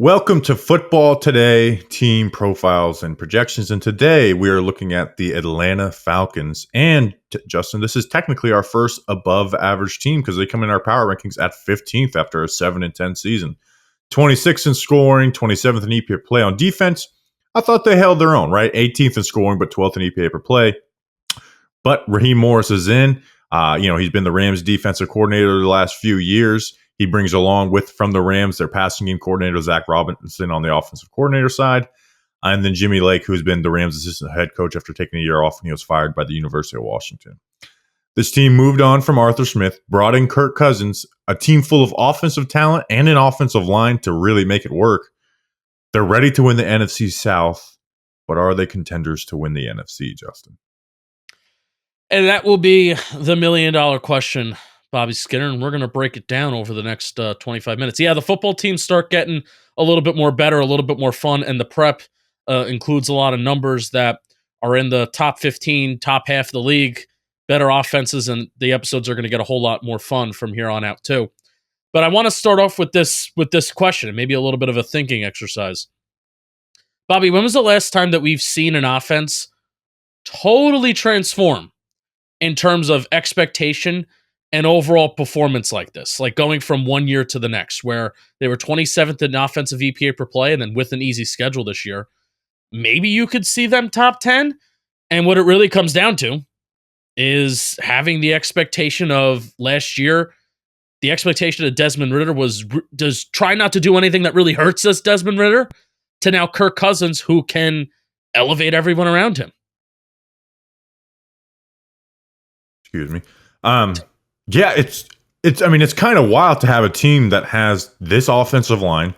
Welcome to Football Today, team profiles and projections. And today we are looking at the Atlanta Falcons. And Justin, this is technically our first above average team because they come in our power rankings at 15th after a 7-10 season. 26th in scoring, 27th in EPA per play. On defense, I thought they held their own, right? 18th in scoring, but 12th in EPA per play. But Raheem Morris is in. He's been the Rams defensive coordinator the last few years. He brings along from the Rams their passing game coordinator, Zach Robinson, on the offensive coordinator side. And then Jimmy Lake, who's been the Rams assistant head coach after taking a year off when he was fired by the University of Washington. This team moved on from Arthur Smith, brought in Kirk Cousins, a team full of offensive talent and an offensive line to really make it work. They're ready to win the NFC South, but are they contenders to win the NFC, Justin? And that will be the million-dollar question, Bobby Skinner, and we're going to break it down over the next 25 minutes. Yeah, the football teams start getting a little bit more better, a little bit more fun, and the prep includes a lot of numbers that are in the top 15, top half of the league, better offenses, and the episodes are going to get a whole lot more fun from here on out too. But I want to start off with this question, and maybe a little bit of a thinking exercise. Bobby, when was the last time that we've seen an offense totally transform in terms of expectation and overall performance like this, like going from one year to the next, where they were 27th in offensive EPA per play, and then with an easy schedule this year, maybe you could see them top 10. And what it really comes down to is having the expectation of last year. The expectation of Desmond Ridder was try not to do anything that really hurts us, Desmond Ridder, to now Kirk Cousins, who can elevate everyone around him. Excuse me. Yeah, it's kind of wild to have a team that has this offensive line,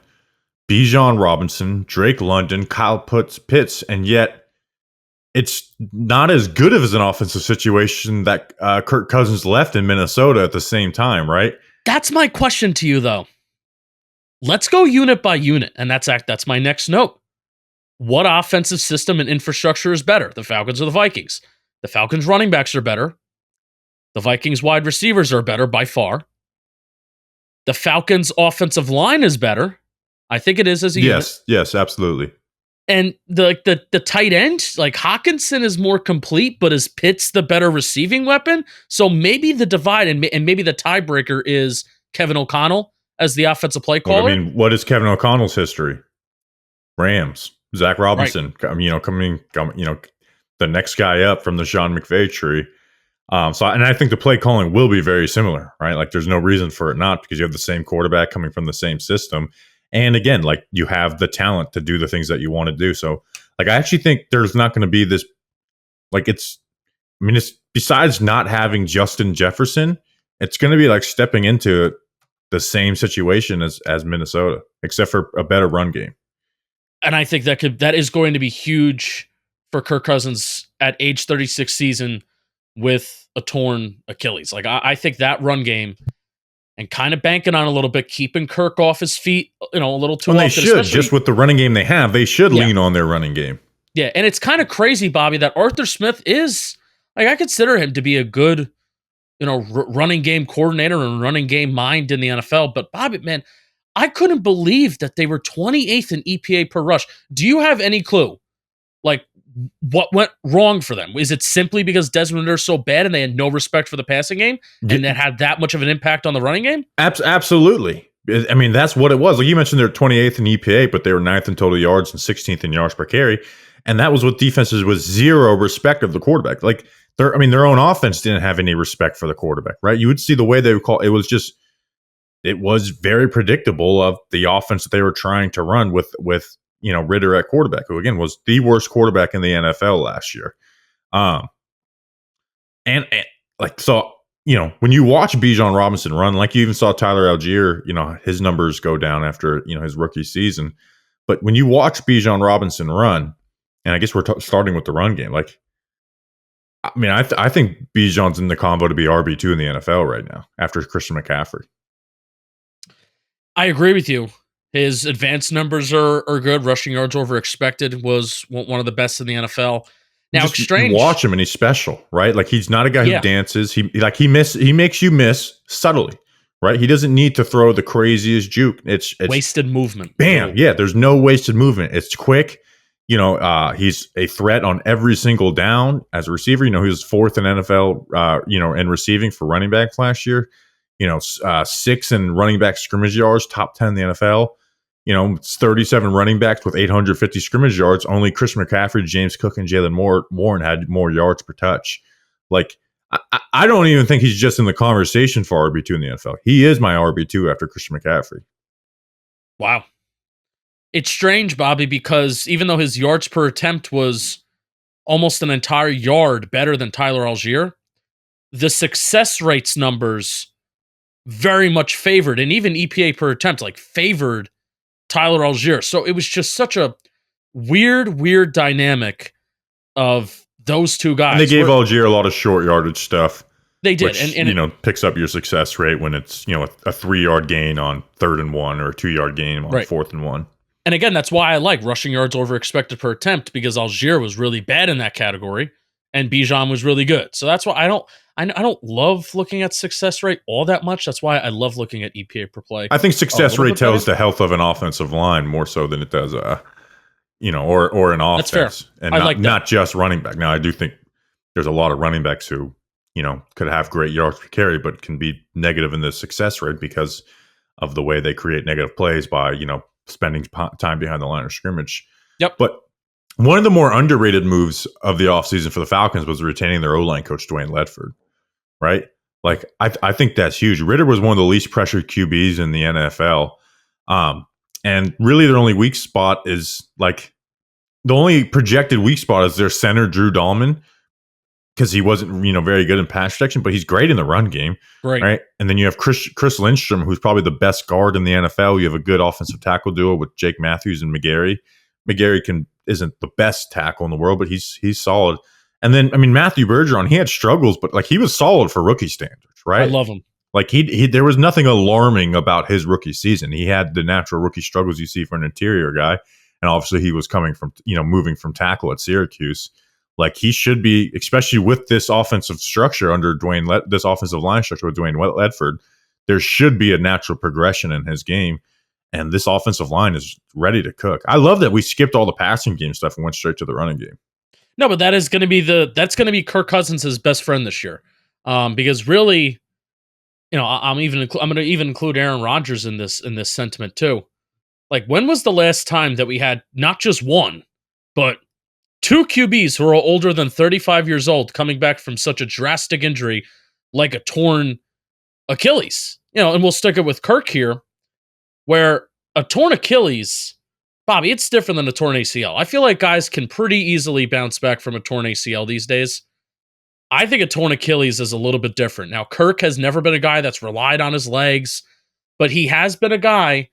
Bijan Robinson, Drake London, Kyle Pitts, and yet it's not as good of as an offensive situation that Kirk Cousins left in Minnesota at the same time, right? That's my question to you, though. Let's go unit by unit, and that's my next note. What offensive system and infrastructure is better, the Falcons or the Vikings? The Falcons' running backs are better. The Vikings wide receivers are better by far. The Falcons offensive line is better. I think it is as a unit. Yes, absolutely. And the tight end, like Hawkinson is more complete, but is Pitts the better receiving weapon? So maybe the divide and maybe the tiebreaker is Kevin O'Connell as the offensive play caller. Well, I mean, what is Kevin O'Connell's history? Rams, Zach Robinson, right. Coming, the next guy up from the Sean McVay tree. And I think the play calling will be very similar, right? Like there's no reason for it not, because you have the same quarterback coming from the same system. And again, like you have the talent to do the things that you want to do. So like, I actually think there's not going to be this, like it's besides not having Justin Jefferson, it's going to be like stepping into the same situation as Minnesota, except for a better run game. And I think that is going to be huge for Kirk Cousins at age 36 season with a torn Achilles. Like I think that run game and kind of banking on a little bit, keeping Kirk off his feet, a little too often. They should, just with the running game they have, they should lean on their running game. Yeah, and it's kind of crazy, Bobby, that Arthur Smith is, like, I consider him to be a good, running game coordinator and running game mind in the NFL. But Bobby, man, I couldn't believe that they were 28th in EPA per rush. Do you have any clue, like, what went wrong for them? Is it simply because Desmond Ridder is so bad and they had no respect for the passing game and that had that much of an impact on the running game? Absolutely. I mean, that's what it was. Like you mentioned, they're 28th in EPA, but they were 9th in total yards and 16th in yards per carry. And that was with defenses with zero respect of the quarterback. Like their own offense didn't have any respect for the quarterback, right? You would see the way they would call it was very predictable of the offense that they were trying to run with Ridder at quarterback, who again was the worst quarterback in the NFL last year. When you watch Bijan Robinson run, like you even saw Tyler Algier, his numbers go down after, his rookie season. But when you watch Bijan Robinson run, and I guess we're starting with the run game, like, I think Bijan's in the combo to be RB2 in the NFL right now after Christian McCaffrey. I agree with you. His advanced numbers are good. Rushing yards over expected was one of the best in the NFL. Now, it's strange. You watch him and he's special, right? Like he's not a guy who dances. He makes you miss subtly, right? He doesn't need to throw the craziest juke. It's wasted movement. Bam. Little. Yeah, there's no wasted movement. It's quick. He's a threat on every single down as a receiver. He was fourth in NFL, in receiving for running backs last year. Sixth in running back scrimmage yards, top 10 in the NFL. It's 37 running backs with 850 scrimmage yards. Only Chris McCaffrey, James Cook, and Jalen Warren had more yards per touch. Like, I don't even think he's just in the conversation for RB2 in the NFL. He is my RB2 after Christian McCaffrey. Wow. It's strange, Bobby, because even though his yards per attempt was almost an entire yard better than Tyler Algier, the success rates numbers very much favored, and even EPA per attempt, favored Tyler Algier. So it was just such a weird dynamic of those two guys. And they gave Algier a lot of short yardage stuff. They did. Which, and picks up your success rate when it's, a 3-yard gain on 3rd and 1 or a 2-yard gain on 4th and 1. And again, that's why I like rushing yards over expected per attempt, because Algier was really bad in that category and Bijan was really good. So that's why I don't love looking at success rate all that much. That's why I love looking at EPA per play. I think success rate tells the health of an offensive line more so than it does or an offense. That's fair. And not just running back. Now, I do think there's a lot of running backs who, could have great yards per carry, but can be negative in the success rate because of the way they create negative plays by, spending time behind the line of scrimmage. Yep. But one of the more underrated moves of the offseason for the Falcons was retaining their O-line coach, Dwayne Ledford, right? I think that's huge. Ritter was one of the least pressured QBs in the NFL. And really their only weak spot is the only projected weak spot is their center, Drew Dahlman, because he wasn't, very good in pass protection, but he's great in the run game. Right. And then you have Chris Lindstrom, who's probably the best guard in the NFL. You have a good offensive tackle duo with Jake Matthews and McGarry. McGarry isn't the best tackle in the world, but he's solid. And then, Matthew Bergeron, he had struggles, but he was solid for rookie standards, right? I love him. There was nothing alarming about his rookie season. He had the natural rookie struggles you see for an interior guy. And obviously he was coming from, moving from tackle at Syracuse. He should be, especially with this offensive structure under this offensive line structure with Dwayne Ledford, there should be a natural progression in his game. And this offensive line is ready to cook. I love that we skipped all the passing game stuff and went straight to the running game. No, but that's going to be Kirk Cousins' best friend this year. Because really, I'm going to even include Aaron Rodgers in this sentiment too. When was the last time that we had not just one, but two QBs who are older than 35 years old coming back from such a drastic injury like a torn Achilles? And we'll stick it with Kirk here, where a torn Achilles, Bobby, it's different than a torn ACL. I feel like guys can pretty easily bounce back from a torn ACL these days. I think a torn Achilles is a little bit different. Now, Kirk has never been a guy that's relied on his legs, but he has been a guy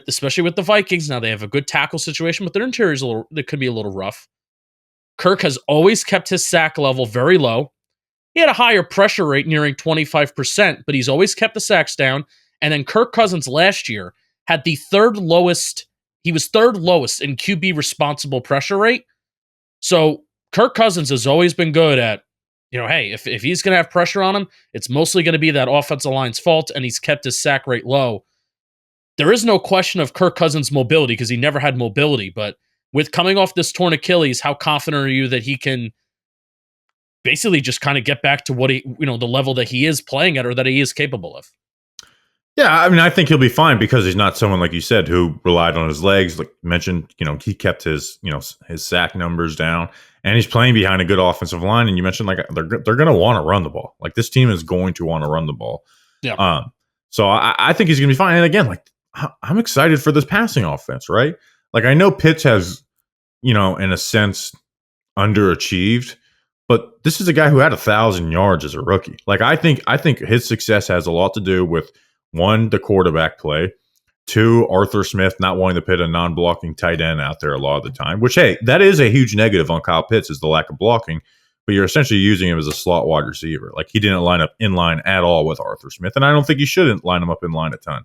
especially with the Vikings. Now they have a good tackle situation, but their interior it could be a little rough. Kirk has always kept his sack level very low. He had a higher pressure rate nearing 25%, but he's always kept the sacks down. And then Kirk Cousins last year had the third lowest. He was third lowest in QB responsible pressure rate. So Kirk Cousins has always been good at, hey, if he's going to have pressure on him, it's mostly going to be that offensive line's fault, and he's kept his sack rate low. There is no question of Kirk Cousins' mobility because he never had mobility, but with coming off this torn Achilles, how confident are you that he can basically just kind of get back to what the level that he is playing at or that he is capable of? Yeah, I think he'll be fine because he's not someone, like you said, who relied on his legs. Like you mentioned, he kept his sack numbers down, and he's playing behind a good offensive line. And you mentioned they're going to want to run the ball. This team is going to want to run the ball. Yeah. So I think he's going to be fine. And again, I'm excited for this passing offense, right? I know Pitts has, in a sense, underachieved, but this is a guy who had 1,000 yards as a rookie. I think his success has a lot to do with, one, the quarterback play, two, Arthur Smith not wanting to put a non-blocking tight end out there a lot of the time, which, hey, that is a huge negative on Kyle Pitts is the lack of blocking, but you're essentially using him as a slot wide receiver. He didn't line up in line at all with Arthur Smith, and I don't think you shouldn't line him up in line a ton.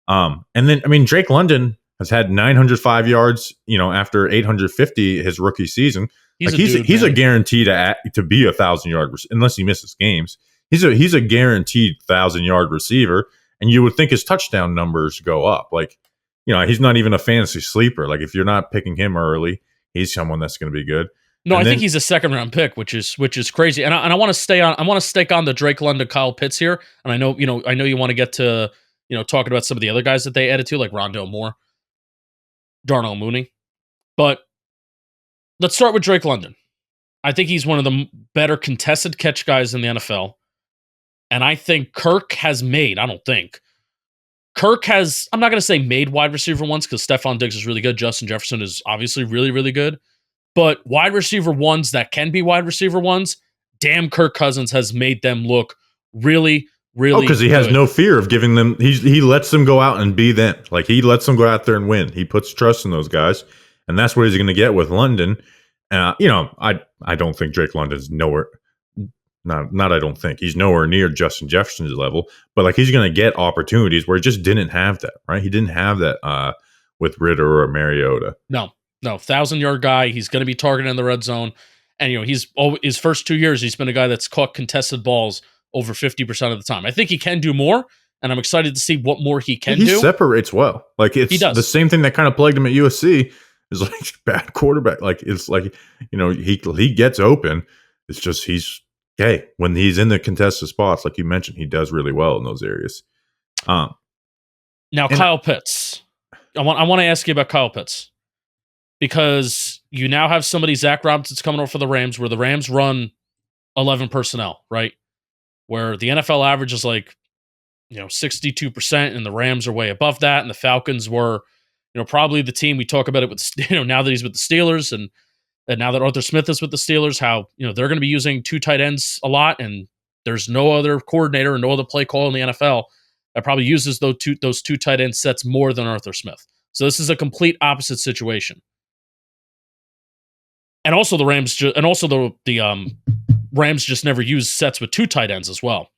And then, Drake London has had 905 yards, after 850 his rookie season. He's a guarantee to be 1,000 yard unless he misses games. He's a guaranteed 1,000 yard receiver. and you would think his touchdown numbers go up. Like, he's not even a fantasy sleeper. Like, if you're not picking him early, he's someone that's going to be good. No, And I then, think he's a second round pick, which is crazy. And I want to stay on. I want to stake on the Drake London, Kyle Pitts here. And I know you want to get to talking about some of the other guys that they added to, like Rondale Moore, Darnell Mooney. But let's start with Drake London. I think he's one of the better contested catch guys in the NFL. And I think Kirk has made, I'm not going to say made wide receiver ones because Stephon Diggs is really good. Justin Jefferson is obviously really, really good. But wide receiver ones that can be wide receiver ones, damn, Kirk Cousins has made them look really, really because he has no fear of giving them. He lets them go out and be them. Like, he lets them go out there and win. He puts trust in those guys, and that's what he's going to get with London. I don't think Drake London's nowhere. Not I don't think he's nowhere near Justin Jefferson's level, but like, he's going to get opportunities where he just didn't have that. Right? He didn't have that with Ritter or Mariota. No, 1,000-yard guy. He's going to be targeted in the red zone. And, he's his first 2 years, he's been a guy that's caught contested balls over 50% of the time. I think he can do more, and I'm excited to see what more he can do. He separates well. Like, it's the same thing that kind of plagued him at USC is like bad quarterback. Like, it's like, he gets open. It's just when he's in the contested spots, like you mentioned, he does really well in those areas. Now, Kyle Pitts. I want to ask you about Kyle Pitts. Because you now have somebody, Zach Robinson's coming over for the Rams, where the Rams run 11 personnel, right? Where the NFL average is like, 62%, and the Rams are way above that. And the Falcons were, probably the team we talk about it with, now that he's with the Steelers and now that Arthur Smith is with the Steelers, how, they're going to be using two tight ends a lot. And there's no other coordinator and no other play call in the NFL that probably uses those two tight end sets more than Arthur Smith. So this is a complete opposite situation. And also the Rams just never use sets with two tight ends as well.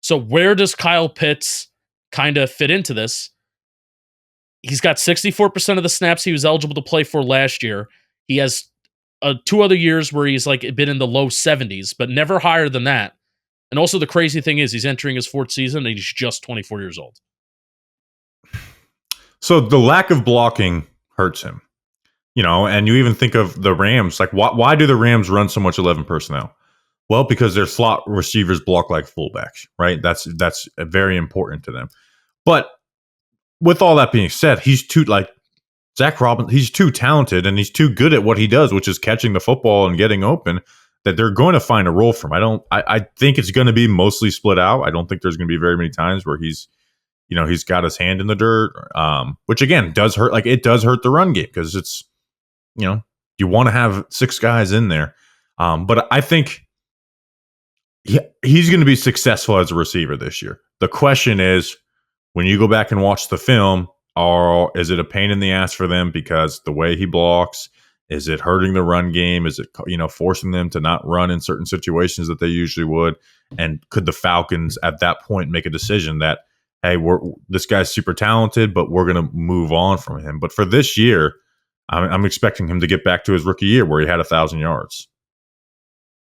So where does Kyle Pitts kind of fit into this? He's got 64% of the snaps he was eligible to play for last year. He has 2 other years where he's like been in the low 70s, but never higher than that. And also the crazy thing is he's entering his 4th season and he's just 24 years old. So the lack of blocking hurts him. And you even think of the Rams, like, why do the Rams run so much 11 personnel? Well, because their slot receivers block like fullbacks, right? That's very important to them. But with all that being said, he's too, like, Zach Robinson, he's too talented and he's too good at what he does, which is catching the football and getting open, that they're going to find a role for him. I think it's going to be mostly split out. I don't think there's going to be very many times where he's got his hand in the dirt, which again does hurt. Like, it does hurt the run game because it's, you want to have 6 guys in there. But I think he's going to be successful as a receiver this year. The question is, when you go back and watch the film, is it a pain in the ass for them because the way he blocks? Is it hurting the run game? Is it, forcing them to not run in certain situations that they usually would? And could the Falcons at that point make a decision that, hey, this guy's super talented, but we're going to move on from him? But for this year, I'm expecting him to get back to his rookie year where he had 1,000 yards.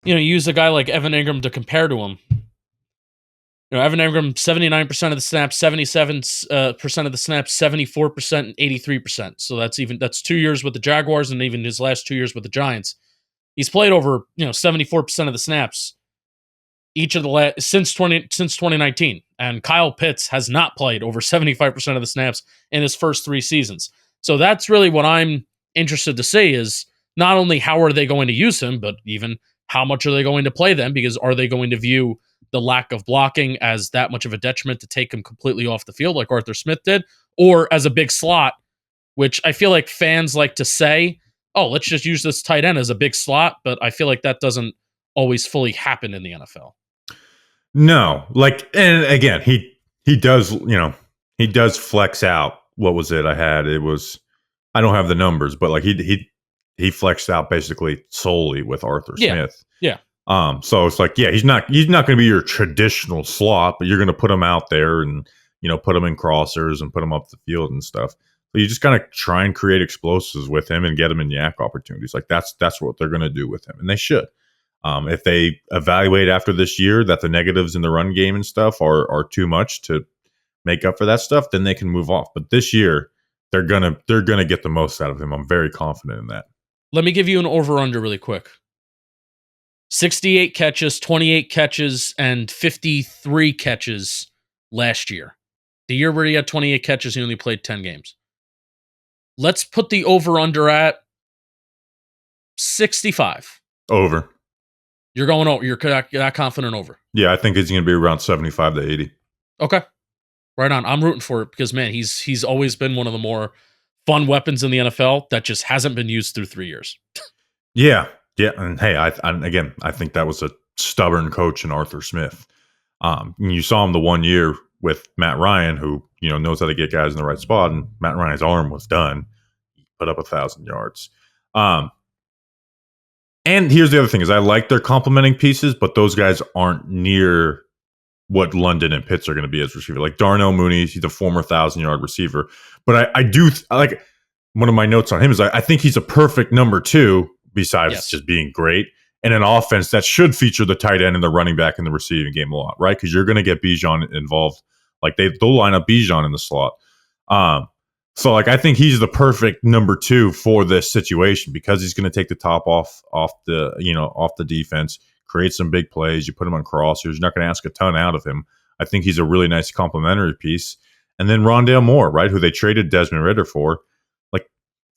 You use a guy like Evan Ingram to compare to him. Evan Ingram, 79% of the snaps, 77% of the snaps, 74%, and 83%. So that's 2 years with the Jaguars and even his last 2 years with the Giants. He's played over 74% of the snaps each of the since 2019. And Kyle Pitts has not played over 75% of the snaps in his first 3 seasons. So that's really what I'm interested to see is not only how are they going to use him, but even how much are they going to play them? Because are they going to view the lack of blocking as that much of a detriment to take him completely off the field like Arthur Smith did, or as a big slot, which I feel like fans like to say, oh, let's just use this tight end as a big slot, but I feel like that doesn't always fully happen in the NFL. No, and again, he does, he does flex out. What was it? I don't have the numbers, but like he flexed out basically solely with Arthur Smith. Yeah. So it's like, he's not going to be your traditional slot, but you're going to put him out there and, put him in crossers and put him up the field and stuff. So you just kind of try and create explosives with him and get him in yak opportunities. Like that's what they're going to do with him. And they should. If they evaluate after this year that the negatives in the run game and stuff are too much to make up for that stuff, then they can move off. But this year, they're gonna get the most out of him. I'm very confident in that. Let me give you an over-under really quick. 68 catches, 28 catches, and 53 catches last year. The year where he had 28 catches, he only played 10 games. Let's put the over-under at 65. Over. You're going over. You're that confident over. Yeah, I think it's going to be around 75 to 80. Okay. Right on. I'm rooting for it because, man, he's always been one of the more fun weapons in the NFL that just hasn't been used through 3 years. Yeah. Yeah. And hey, I think that was a stubborn coach in Arthur Smith. You saw him the 1 year with Matt Ryan, who, knows how to get guys in the right spot, and Matt Ryan's arm was done. He put up 1,000 yards. And here's the other thing is I like their complementing pieces, but those guys aren't near what London and Pitts are going to be as receiver. Like Darnell Mooney, he's a former 1,000-yard receiver. But I do like one of my notes on him is I think he's a perfect number 2 besides just being great. And an offense that should feature the tight end and the running back in the receiving game a lot, right? Because you're going to get Bijan involved. Like they'll line up Bijan in the slot. So I think he's the perfect number 2 for this situation because he's going to take the top off the defense, create some big plays. You put him on crossers. You're not going to ask a ton out of him. I think he's a really nice complementary piece. And then Rondale Moore, right, who they traded Desmond Ridder for. Like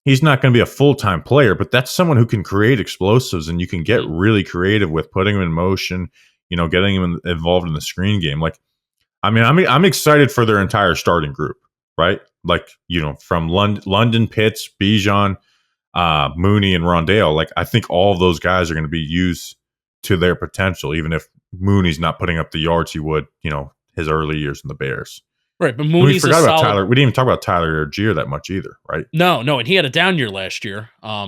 he's not going to be a full-time player, but that's someone who can create explosives and you can get really creative with putting him in motion, getting him involved in the screen game. Like, I'm excited for their entire starting group, right? Like, from London, Pitts, Bijan, Mooney, and Rondale. Like, I think all of those guys are going to be used to their potential, even if Mooney's not putting up the yards he would, his early years in the Bears. Right, but Mooney's we forgot about Tyler. We didn't even talk about Tyler Algier that much either, right? No, and he had a down year last year. At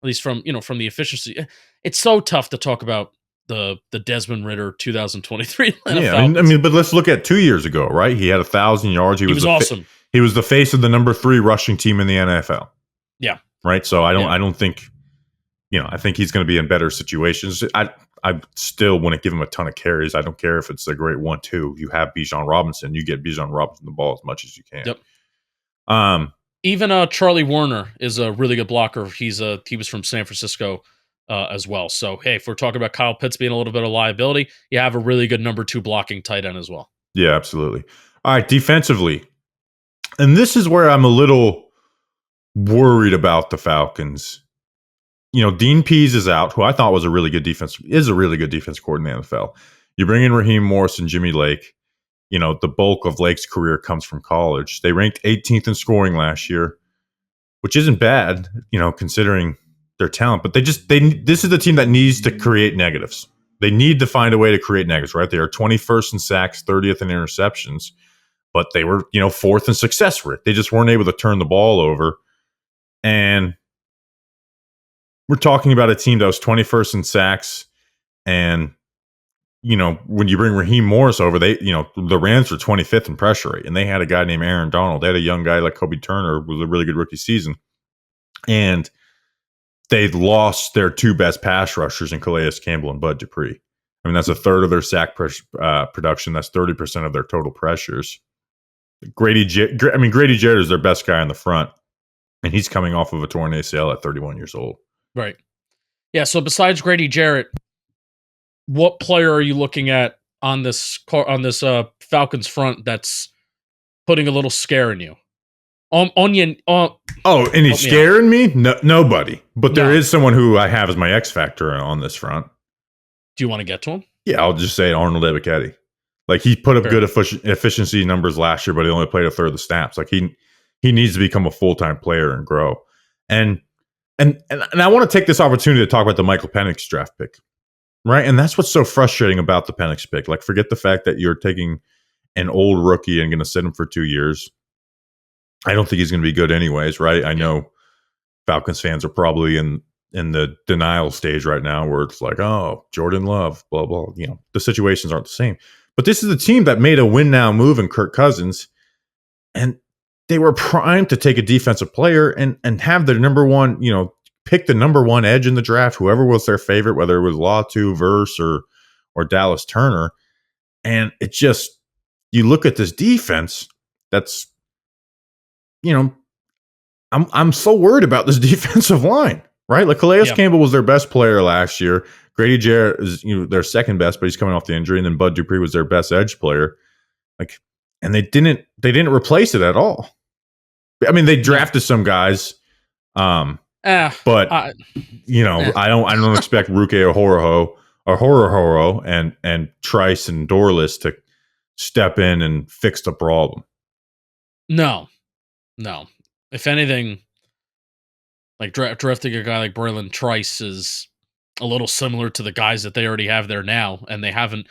least from the efficiency. It's so tough to talk about the Desmond Ridder 2023. Yeah, but let's look at 2 years ago, right? He had 1,000 yards. He was awesome. He was the face of the number 3 rushing team in the NFL. Yeah. Right. So I don't think, I think he's going to be in better situations. I still wouldn't give him a ton of carries. I don't care if it's a great 1-2. You have Bijan Robinson. You get Bijan Robinson the ball as much as you can. Yep. Even Charlie Warner is a really good blocker. He was from San Francisco as well. So, hey, if we're talking about Kyle Pitts being a little bit of liability, you have a really good number 2 blocking tight end as well. Yeah, absolutely. All right, defensively. And this is where I'm a little worried about the Falcons. Dean Pease is out, who I thought was a really good defense coordinator in the NFL. You bring in Raheem Morris and Jimmy Lake. The bulk of Lake's career comes from college. They ranked 18th in scoring last year, which isn't bad, considering their talent. But this is the team that needs to create negatives. They need to find a way to create negatives, right? They are 21st in sacks, 30th in interceptions, but they were, 4th in success rate. They just weren't able to turn the ball over. And we're talking about a team that was 21st in sacks. And, when you bring Raheem Morris over, the Rams were 25th in pressure rate. And they had a guy named Aaron Donald. They had a young guy like Kobe Turner, who was a really good rookie season. And they lost their 2 best pass rushers in Calais Campbell and Bud Dupree. That's a third of their sack production. That's 30% of their total pressures. Grady Jarrett is their best guy in the front. And he's coming off of a torn ACL at 31 years old. Right. Yeah, so besides Grady Jarrett, what player are you looking at on this Falcons front that's putting a little scare in you? And he's scaring me? No, nobody. But there is someone who I have as my X factor on this front. Do you want to get to him? Yeah, I'll just say Arnold Ebiketie. Like he put up good efficiency numbers last year, but he only played a third of the snaps. Like he needs to become a full-time player and grow. And I want to take this opportunity to talk about the Michael Penix draft pick, right? And that's what's so frustrating about the Penix pick. Like, forget the fact that you're taking an old rookie and going to sit him for 2 years. I don't think he's going to be good anyways, right? I know Falcons fans are probably in the denial stage right now where it's like, oh, Jordan Love, blah, blah. The situations aren't the same. But this is a team that made a win-now move in Kirk Cousins, and they were primed to take a defensive player and have their number one, pick the number 1 edge in the draft, whoever was their favorite, whether it was Latu, Verse, or Dallas Turner. And it just, you look at this defense, that's, you know, I'm so worried about this defensive line, right? Like Calais Campbell was their best player last year. Grady Jarrett is their second best, but he's coming off the injury, and then Bud Dupree was their best edge player. Like, and they didn't replace it at all. I mean, they drafted some guys, but I don't expect Ruke or Horohoro and Trice and Dorless to step in and fix the problem. No. If anything, like drafting a guy like Braylon Trice is a little similar to the guys that they already have there now, and they haven't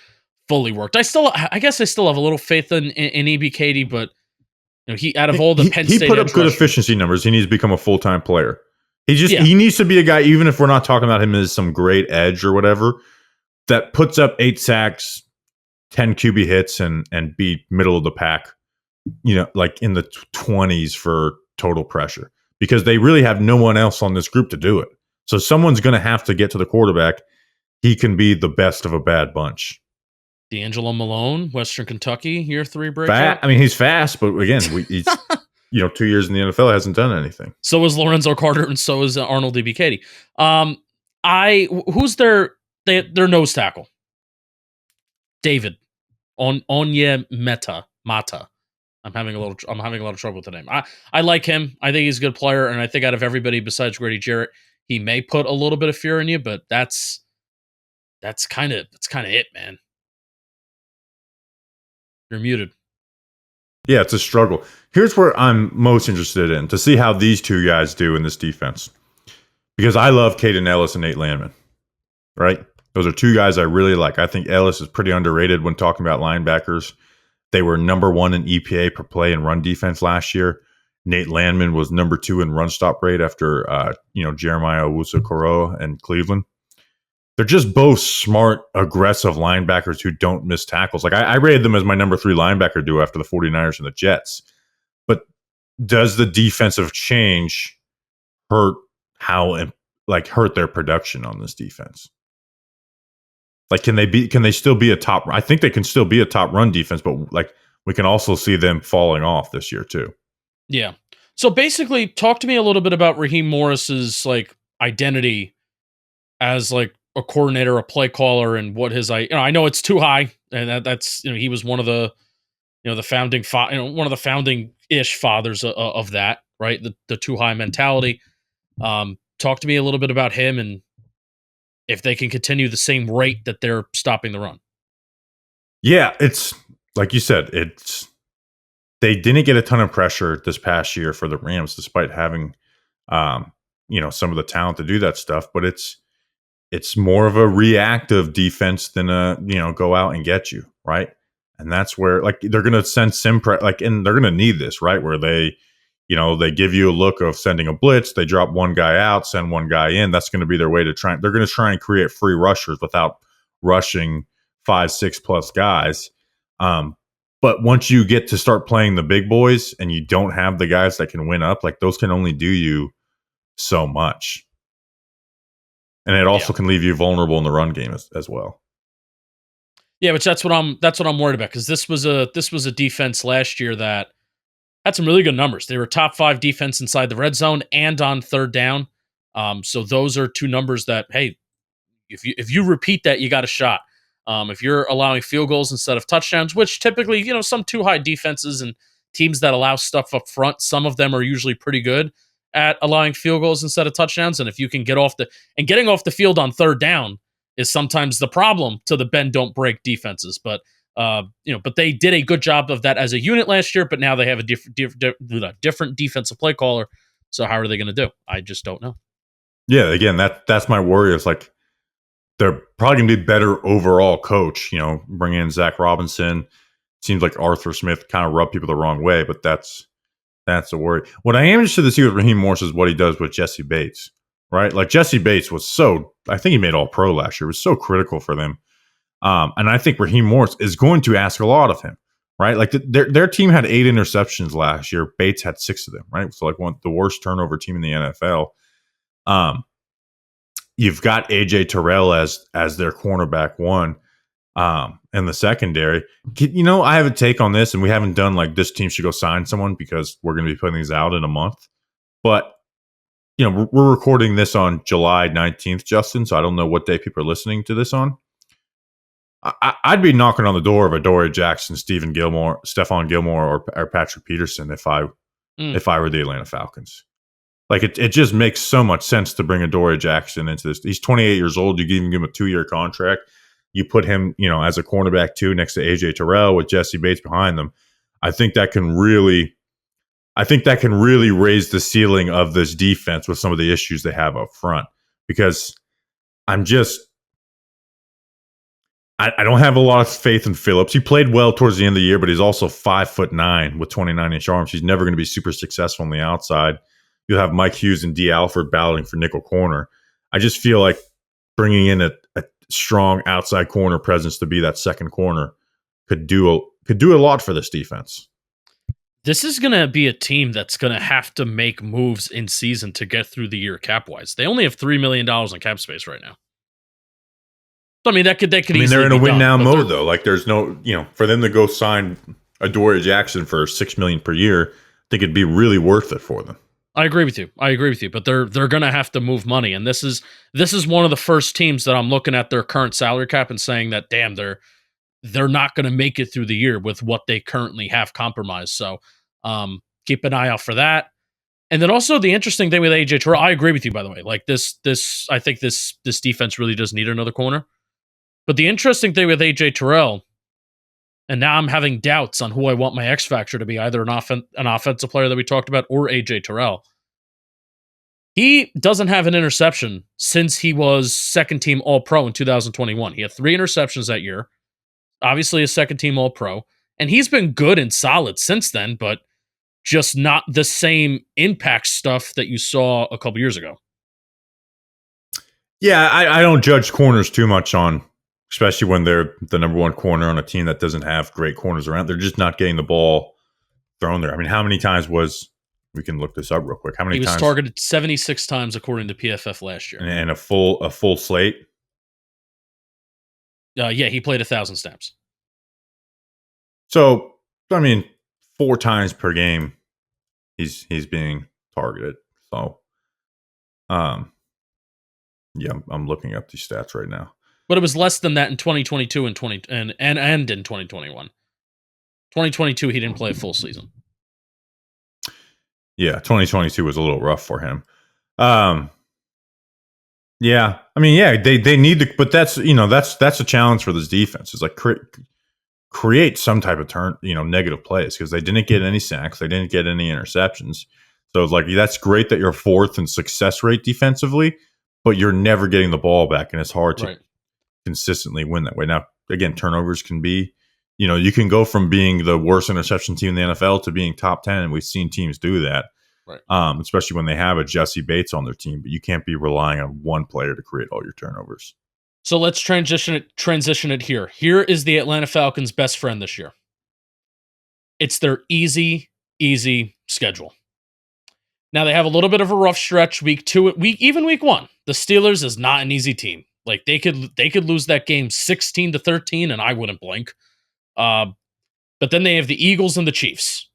fully worked. I guess I still have a little faith in EBKD, but he out of all the Penn State, he put up good efficiency numbers. He needs to become a full-time player. He needs to be a guy, even if we're not talking about him as some great edge or whatever, that puts up 8 sacks, 10 QB hits, and be middle of the pack, like in the 20s for total pressure, because they really have no one else on this group to do it. So someone's going to have to get to the quarterback. He can be the best of a bad bunch. D'Angelo Malone, Western Kentucky, year 3 breakout. I mean, he's fast, but again, he's 2 years in the NFL, hasn't done anything. So is Lorenzo Carter, and so is Arnold EBKD. Who's their nose tackle? David Mata. I'm having a lot of trouble with the name. I like him. I think he's a good player, and I think out of everybody besides Grady Jarrett, he may put a little bit of fear in you, but that's kind of it, man. You're muted. Yeah, it's a struggle. Here's where I'm most interested in, to see how these two guys do in this defense, because I love Caden Ellis and Nate Landman, right? Those are two guys I really like. I think Ellis is pretty underrated when talking about linebackers. They were number 1 in EPA per play in run defense last year. Nate Landman was number 2 in run stop rate after Jeremiah Owusu-Koramoah and Cleveland. They're just both smart, aggressive linebackers who don't miss tackles. Like I rated them as my number 3 linebacker duo after the 49ers and the Jets. But does the defensive change hurt their production on this defense? Like, can they still be a top? I think they can still be a top run defense, but like we can also see them falling off this year too. Yeah. So basically, talk to me a little bit about Raheem Morris's like identity as like a coordinator, a play caller, and what his I know it's too high, and that's he was one of the the founding one of the founding ish fathers of that, right? The too high mentality. Talk to me a little bit about him and if they can continue the same rate that they're stopping the run. Yeah, it's like you said, they didn't get a ton of pressure this past year for the Rams, despite having some of the talent to do that stuff. But it's more of a reactive defense than a go out and get you, right? And that's where like they're going to send and they're going to need this, right? Where they give you a look of sending a blitz, they drop one guy out, send one guy in. That's going to be their way to try. They're going to try and create free rushers without rushing 5-6 plus guys. But once you get to start playing the big boys and you don't have the guys that can win up, like those can only do you so much. And it also can leave you vulnerable in the run game as well. Yeah, but that's what I'm worried about, because this was a defense last year that had some really good numbers. They were top 5 defense inside the red zone and on third down. So those are 2 numbers that, hey, if you repeat that, you got a shot. If you're allowing field goals instead of touchdowns, which typically, some too high defenses and teams that allow stuff up front, some of them are usually pretty good at allowing field goals instead of touchdowns. And if you can getting off the field on third down is sometimes the problem to the bend don't break defenses. But but they did a good job of that as a unit last year. But now they have a different defensive play caller. So how are they going to do? I just don't know. Yeah, again, that's my worry. Is like they're probably going to be better overall coach. Bring in Zach Robinson. Seems like Arthur Smith kind of rubbed people the wrong way, but that's a worry. What I am interested to see with Raheem Morris is what he does with Jesse Bates, right? Like Jesse Bates I think he made All-Pro last year. It was so critical for them. And I think Raheem Morris is going to ask a lot of him, right? Like their team had 8 interceptions last year. Bates had 6 of them, right? So like the worst turnover team in the NFL. You've got AJ Terrell as their cornerback 1. in the secondary. I have a take on this, and we haven't done like this team should go sign someone because we're going to be putting these out in a month. But we're recording this on July 19th, Justin. So I don't know what day people are listening to this on. I'd be knocking on the door of Adoree Jackson, Stephon Gilmore, or Patrick Peterson if I were the Atlanta Falcons. Like it just makes so much sense to bring Adoree Jackson into this. He's 28 years old. You can even give him a 2-year contract. You put him, as a cornerback too, next to AJ Terrell with Jesse Bates behind them. I think that can really raise the ceiling of this defense with some of the issues they have up front. Because I don't have a lot of faith in Phillips. He played well towards the end of the year, but he's also 5'9" with 29-inch arms. He's never going to be super successful on the outside. You'll have Mike Hughes and D. Alford battling for nickel corner. I just feel like bringing in a strong outside corner presence to be that second corner could do a lot for this defense. This is going to be a team that's going to have to make moves in season to get through the year cap-wise. They only have $3 million in cap space right now. I mean, that could easily they're in a win now mode though. Like there's no, for them to go sign Adoree Jackson for $6 million per year, I think it'd be really worth it for them. I agree with you. But they're going to have to move money, and this is one of the first teams that I'm looking at their current salary cap and saying that, damn, they're not going to make it through the year with what they currently have compromised. So keep an eye out for that. And then also the interesting thing with AJ Terrell, I agree with you, by the way. Like this, I think this defense really does need another corner. But the interesting thing with AJ Terrell, and now I'm having doubts on who I want my X factor to be, either an offensive player that we talked about or AJ Terrell. He doesn't have an interception since he was second team All-Pro in 2021. He had 3 interceptions that year. Obviously a second team All-Pro. And he's been good and solid since then, but just not the same impact stuff that you saw a couple years ago. Yeah, I don't judge corners too much on, especially when they're the number one corner on a team that doesn't have great corners around. They're just not getting the ball thrown there. I mean, how many times we can look this up real quick. How many times? He was targeted 76 times according to PFF last year. And a full slate? Yeah, he played 1,000 snaps. So, I mean, 4 times per game he's being targeted. So, yeah, I'm looking up these stats right now. But it was less than that in 2022 and in 2021. 2022, he didn't play a full season. Yeah, 2022 was a little rough for him. Yeah, I mean, yeah, they need to, but that's a challenge for this defense. Is like create some type of negative plays, because they didn't get any sacks, they didn't get any interceptions. So it's like, that's great that you're 4th in success rate defensively, but you're never getting the ball back, and it's hard to consistently win that way. Now, again, turnovers can be, you can go from being the worst interception team in the NFL to being top 10, and we've seen teams do that. Right. Especially when they have a Jesse Bates on their team, but you can't be relying on one player to create all your turnovers. So let's transition it here. Here is the Atlanta Falcons' best friend this year. It's their easy schedule. Now they have a little bit of a rough stretch week 2, even week 1. The Steelers is not an easy team. Like they could lose that game 16-13, and I wouldn't blink. But then they have the Eagles and the Chiefs.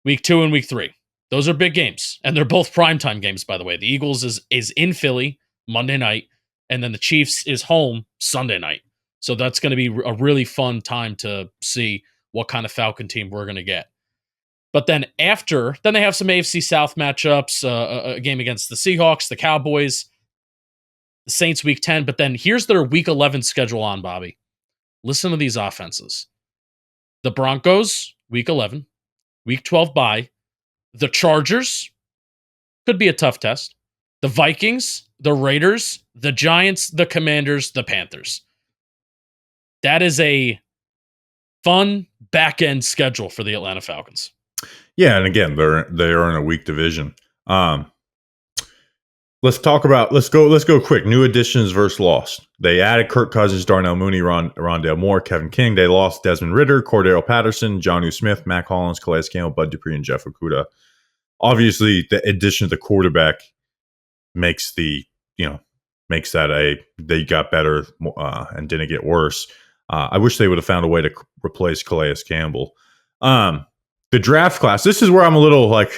Week 2 and week 3. Those are big games, and they're both primetime games, by the way. The Eagles is in Philly Monday night, and then the Chiefs is home Sunday night. So that's going to be a really fun time to see what kind of Falcon team we're going to get. But then they have some AFC South matchups, a game against the Seahawks, the Cowboys, the Saints week 10. But then here's their week 11 schedule on, Bobby. Listen to these offenses. The Broncos, week 11. Week 12 bye. The Chargers could be a tough test. The Vikings, the Raiders, the Giants, the Commanders, the Panthers. That is a fun back-end schedule for the Atlanta Falcons. Yeah, and again, they are in a weak division. Let's go quick. New additions versus lost. They added Kirk Cousins, Darnell Mooney, Rondale Moore, Kevin King. They lost Desmond Ridder, Cordero Patterson, Jonnu Smith, Mac Hollins, Calais Campbell, Bud Dupree, and Jeff Okudah. Obviously, the addition of the quarterback makes the makes that they got better and didn't get worse. I wish they would have found a way to replace Calais Campbell. The draft class. This is where I'm a little like,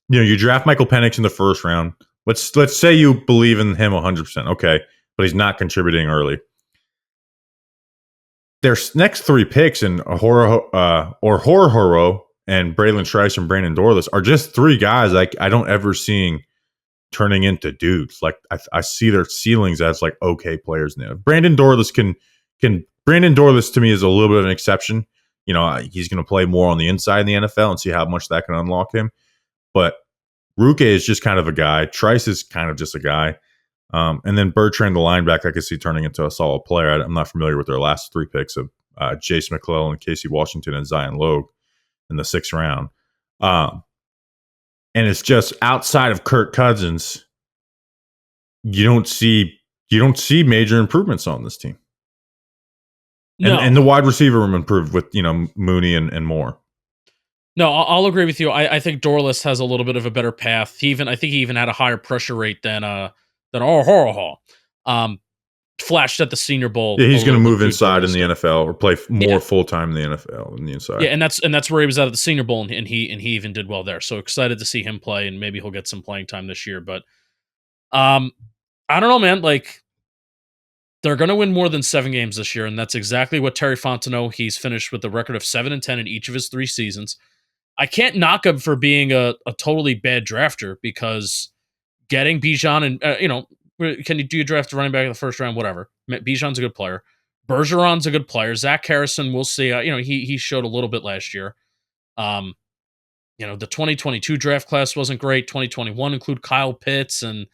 you draft Michael Penix in the first round. Let's say you believe in him 100%. Okay, but he's not contributing early. Their next 3 picks in Horhoro and Braylon Trice and Brandon Dorless are just 3 guys I don't ever seeing turning into dudes. Like I see their ceilings as like okay players now. Brandon Dorless to me is a little bit of an exception. He's going to play more on the inside in the NFL and see how much that can unlock him. But Ruke is just kind of a guy. Trice is kind of just a guy. And then Bertrand, the linebacker, I could see turning into a solid player. I'm not familiar with their last 3 picks of Jace McClellan, Casey Washington, and Zion Logue in the 6th round. And it's just outside of Kirk Cousins, you don't see major improvements on this team. No. And the wide receiver room improved with Mooney and more. No, I'll agree with you. I think Dorless has a little bit of a better path. I think he even had a higher pressure rate than flashed at the Senior Bowl. Yeah, he's going to move inside in the NFL or play more full time in the NFL in the inside. Yeah, and that's where he was at the Senior Bowl, and he even did well there. So excited to see him play, and maybe he'll get some playing time this year. But I don't know, man. Like, they're going to win more than 7 games this year, and that's exactly what Terry Fontenot. He's finished with a record of 7-10 in each of his 3 seasons. I can't knock him for being a totally bad drafter, because getting Bijan and do you draft a running back in the first round? Whatever. Bijan's a good player. Bergeron's a good player. Zach Harrison, we'll see. He showed a little bit last year. The 2022 draft class wasn't great. 2021 include Kyle Pitts, and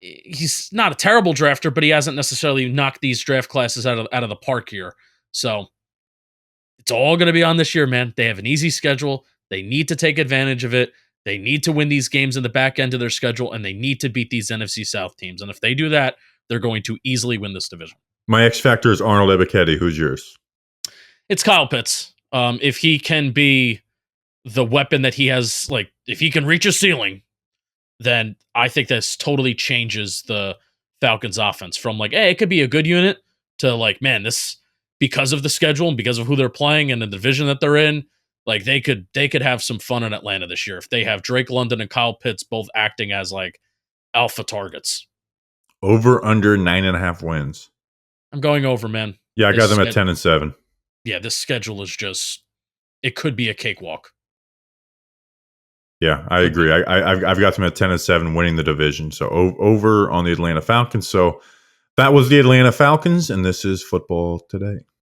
he's not a terrible drafter, but he hasn't necessarily knocked these draft classes out of the park here. So it's all going to be on this year, man. They have an easy schedule. They need to take advantage of it. They need to win these games in the back end of their schedule, and they need to beat these NFC South teams. And if they do that, they're going to easily win this division. My X factor is Arnold Ebiketie. Who's yours? It's Kyle Pitts. If he can be the weapon that he has, like if he can reach a ceiling, then I think this totally changes the Falcons offense from like, hey, it could be a good unit to like, man, this, because of the schedule and because of who they're playing and the division that they're in, like they could have some fun in Atlanta this year if they have Drake London and Kyle Pitts both acting as like alpha targets. Over under 9.5 wins. I'm going over, man. Yeah, I got them at 10-7. Yeah, this schedule is just, it could be a cakewalk. Yeah, I agree. I've got them at 10-7, winning the division. So over on the Atlanta Falcons. So that was the Atlanta Falcons, and this is Football Today.